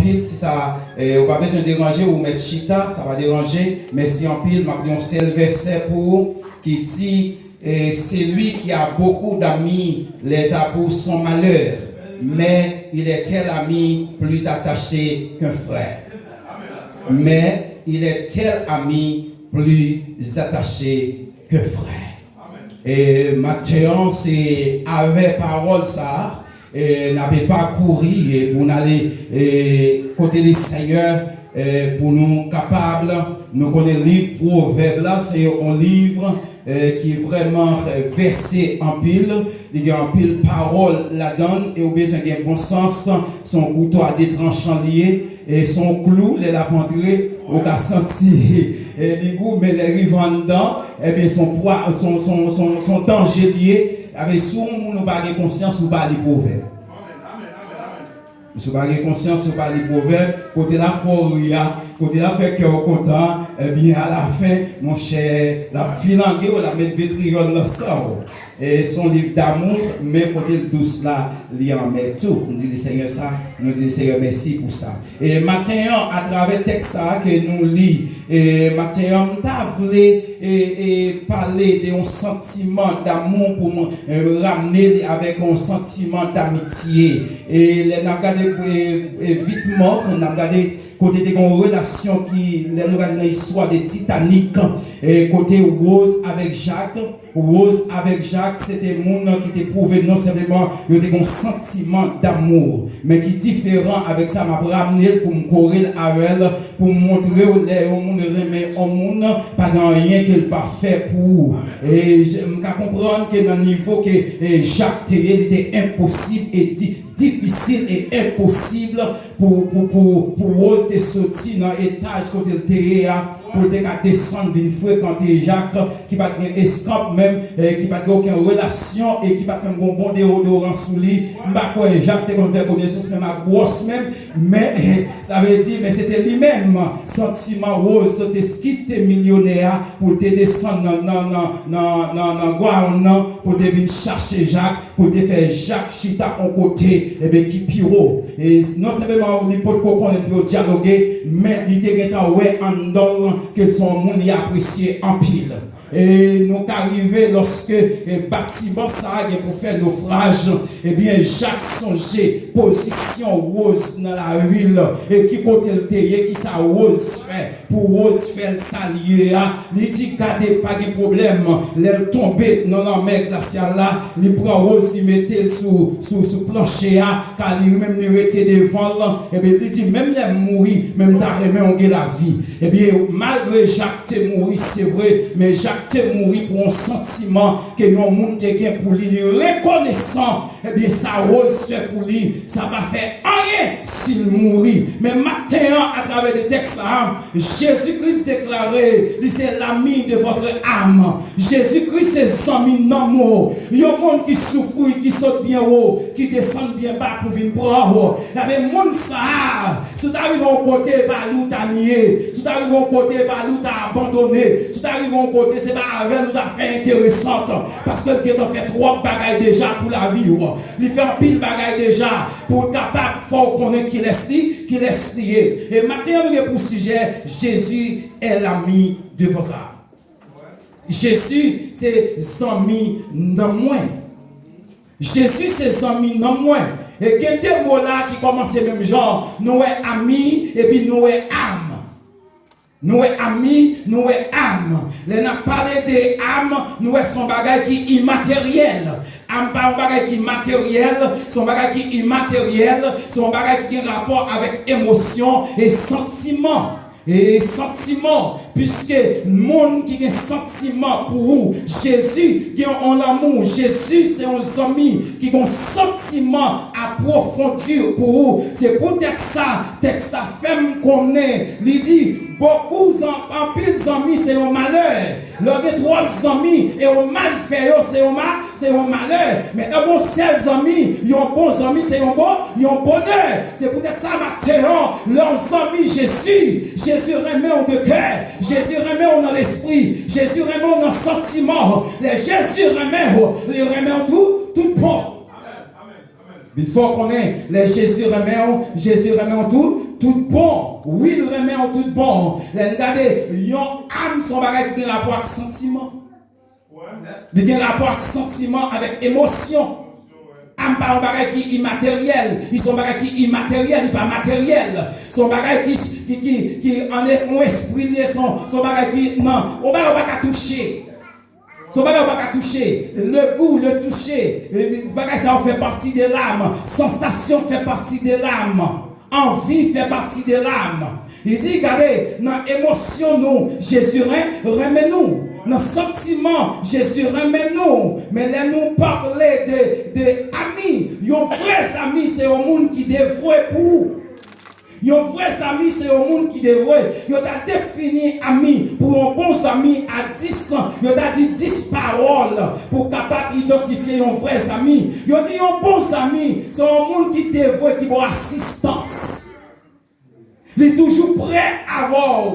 pile, si ça, on pas besoin de déranger ou mettre chita, ça va déranger. Mais si en pile, m'a un seul verset pour qui dit, c'est lui qui a beaucoup d'amis, les a pour son malheur. Mais il est tel ami plus attaché qu'un frère. Mais il est tel ami plus attaché qu'un frère. Et maintenant, c'est avec parole ça. Et n'avez pas couru pour aller côté des Seigneur pour nous capables. Nous connaissons le livre Proverbe là, c'est un livre qui est vraiment versé en pile. Il y a en pile parole là-dedans et au besoin d'un bon sens. Son couteau a des tranchants liés et son clou, les la rentré au cas senti du coup, mais les rivants dedans, et bien son poids, son danger lié. Avec souvent, nous n'avons pas de conscience, nous pas les proverbes. Nous n'avons pas de conscience, nous pas les proverbes. Côté la foria, côté la fait cœur content, eh bien à la fin, mon cher, la filangue ou la mettre vitriol dans ça. Et son livre d'amour, mais côté douce là, il en met tout. Nous disons Seigneur ça, nous disons Seigneur merci pour ça. Et maintenant, à travers le texte que nous lisons, et maintenant, nous voulons parler d'un sentiment d'amour pour me ramener avec un sentiment d'amitié. Et nous avons regardé vite mort, nous avons regardé côté des relations qui nous regardons dans l'histoire de Titanic, et côté Rose avec Jacques. Rose avec Jacques, c'était un monde qui était prouvé non seulement il y a un sentiment d'amour, mais qui est différent avec ça, m'a ramené pour me courir avec elle, pour me montrer au monde remet au monde, pas rien qu'elle pas fait pour. Et je me comprendre que dans le niveau que Jacques Théier était impossible et difficile et impossible pour Rose de sortir dans l'étage côté le terrain pour descendre d'une fréquenter Jacques qui va être escampe même qui va avoir aucune relation et qui va même un bon déodorant sous lui. Bah Jacques te fait connaissance même à grosse même, mais ça veut dire mais c'était lui-même sentiment Rose c'était quitté millionnaire pour te descendre dans ground pour te venir chercher Jacques pour te faire Jacques chita en côté et bien qui piro et non seulement les potes qu'on peut dialoguer mais il était ouais en dedans que son monde y apprécié en pile. Et nous arrivons lorsque le bâtiment ça pour faire naufrage, et bien Jacques songeait position Rose dans la ville et qui côté le terre qui ça Rose fait pour Rose faire salier il dit gardez pas de problème elle tomber dans la mer glaciale là il prend Rose il mettait sous plancher car il même il était devant et bien il dit même les mourir même ta remet on la vie et bien malgré Jacques t'es mourir c'est vrai mais Jacques t'es mourir pour un sentiment que nous monde te gain pour lui reconnaissant et bien ça Rose fait pour lui ça va faire rien s'il mourit mais maintenant à travers les textes Jésus-Christ déclaré il c'est l'ami de votre âme Jésus-Christ c'est l'ami d'amour il y a un monde qui souffre qui saute bien haut qui descend bien bas pour venir prendre il y a des monde ça si tu arrives au côté balou t'as nié si tu arrives au côté balou t'as abandonné si tu arrives au côté c'est pas avec nous d'affaires intéressantes parce que le gars fait trop de bagailles déjà pour la vie il fait un pile bagaille déjà pour capable faut connaître qui laisse lié et maintenant nous pour sujet Jésus est l'ami de votre âme. Jésus c'est ami dans moi. Jésus c'est ami dans moi. Et qu'il y a des mots là qui commencent même genre nous sommes amis et puis nous sommes âme. Nous sommes amis, nous sommes âme. Les n'a parlé des âmes, nous sommes bagage qui immatériel. Âme pas un bagage qui matériel, son bagage qui immatériel, son bagage qui a rapport avec émotion et sentiment. Et sentiment, puisque le monde qui a un sentiment pour vous, Jésus qui a un amour, Jésus c'est un ami qui a un sentiment approfondi pour vous. C'est peut-être ça, texte ça fait me connaître. Il dit, beaucoup en pile d'amis c'est un malheur. Le trois amis et au mal fait c'est un malheur. Mais un bon seul ami, ils ont bons amis, c'est un bonheur. C'est peut-être ça maintenant, leurs amis Jésus remet au cœur, Jésus remet dans l'esprit, Jésus remet dans le sentiment, Jésus remet en tout bon. Il faut qu'on ait les Jésus remet en tout bon. Oui, il remet en tout bon. Regardez, yon âme son bagage qui a rapport avec sentiment. Il y a un rapport avec sentiment, avec émotion. Âme pas un bagage qui est immatériel. Ils sont bagage qui est immatériel, pas matériel. Son bagage qui en est un esprit lié, son bagage qui non, on va pas toucher. Son bagage va pas toucher. Le goût, le toucher, le bagage ça fait partie de l'âme. Sensation fait partie de l'âme. Envie fait partie de l'âme. Il dit, regardez, dans l'émotion, nous, Jésus remet nous. Dans le sentiment, Jésus remet nous. Mais là, nous parlons de amis. Un vrai ami, c'est un monde qui dévoué pour vous. Un vrai ami, c'est un monde qui dévoué. Il a défini ami pour un bon ami à 10 ans. Il a dit 10 paroles pour capable identifier un vrai ami. Il a dit un bon ami, c'est un monde qui dévoué, qui a assistance. Il est toujours prêt à voir.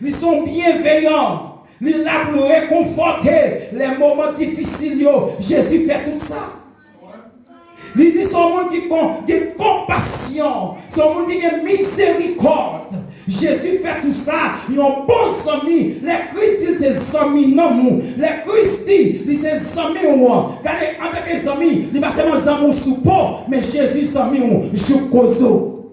Ils sont bienveillants. Il est là pour réconforter les moments difficiles. Jésus fait tout ça. Il dit son monde qui a compassion, son monde qui a miséricorde. Jésus fait tout ça. Ils ont bon amis. Les Christ, c'est des amis non. Les Christ, c'est des amis. Car en tant que amis, il ne pas seulement des amis sous peau, mais Jésus, c'est amis, joue cozo.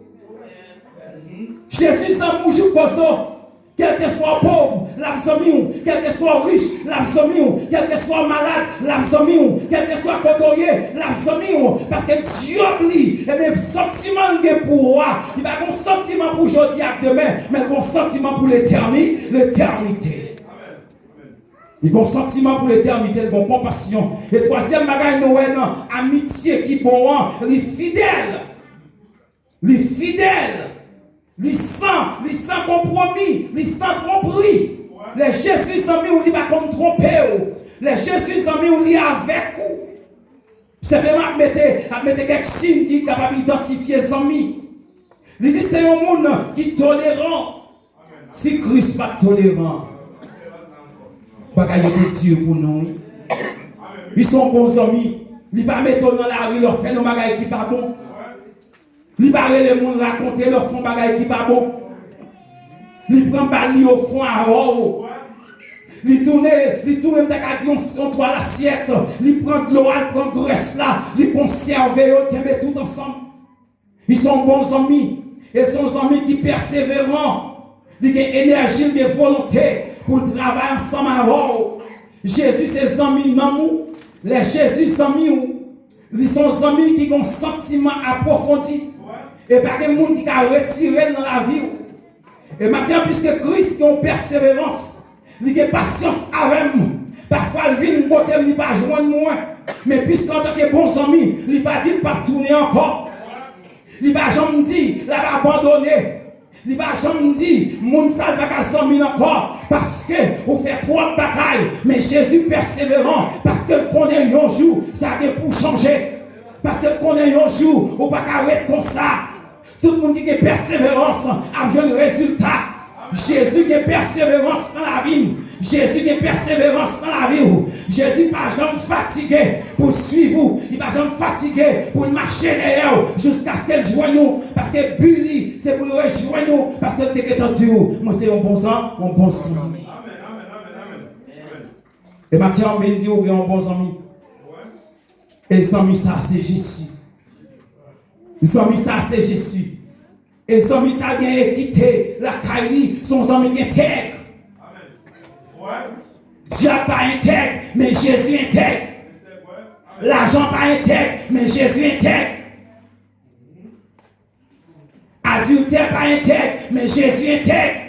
Jésus, c'est amis, joue cozo. Quel que soit pauvre, l'absomion, quel que soit riche, l'absomion, quel que soit malade, l'absomion, quel que soit côtoyé, l'absomion. Parce que Dieu oublie, et bien, sentiment de pouvoir, il va avoir un sentiment pour aujourd'hui et demain, mais il va un sentiment pour l'éternité. Il y a un sentiment pour l'éternité, il y a une compassion. Et troisième bagage, nous avons amitié qui est bon, les fidèles. Les fidèles. Les sans compromis, les sans tromperie. Les Jésus amis ou li pas comme tromper. Les Jésus amis ou li avec vous. Simplement mettez quelques signes qui sont capables d'identifier les amis. Il dit c'est un monde qui est tolérant. Si Christ n'est pas tolérant, bagaille de Dieu pour nous. Ils sont bons amis. Ils ne pas mettre dans la rue, leur faire nos bagailles qui pas bon. Li parle les gens raconter leur fond bagay qui pas bon. Li prend bali au fond à haut. Li tourne on toile l'assiette. Li prend de l'eau, il prend graisse là, li conserve ils met tout ensemble. Ils sont bons amis. Ils sont amis qui persévérants. Ils ont énergie de volonté pour travailler ensemble à haut. Jésus ses amis non. Les Jésus amis ils sont amis qui ont un sentiment approfondi. Et pas de monde qui a retiré dans la vie. Et maintenant, puisque Christ a une persévérance, il a patience avec nous. Parfois, il vient nous côté, il ne va pas joindre nous. Mais puisqu'en tant que bons amis, il ne va pas dire pas tourner encore. Il ne va jamais dire, il va abandonner. Il ne va jamais dire, mon sale va pas s'en encore. Parce que vous faites trop de batailles. Mais Jésus persévérant, parce que connaît un jour, ça a pour changer. Parce que connaît un jour, vous ne pouvez pas arrêter comme ça. Tout le monde qui a persévérance a besoin de résultats. Jésus qui a persévérance dans la vie. Jésus qui a persévérance dans la vie. Jésus n'est pas jamais fatigué pour suivre vous. Il n'est pas jamais fatigué pour marcher derrière jusqu'à ce qu'elle joigne nous. Parce que Bully, c'est pour nous rejoindre nous. Parce que tu es entendu. Moi, c'est un bon sang, un bon sang. Et Matthieu, on me dit, on est un bon ami. Et les amis, ça, c'est Jésus. Les amis, ça, c'est Jésus. Et les amis, ça vient équiter la caille, son ami intègre. Dieu pas intègre, mais Jésus intègre. L'argent pas intègre, mais Jésus intègre. Adultère pas intègre, mais Jésus intègre.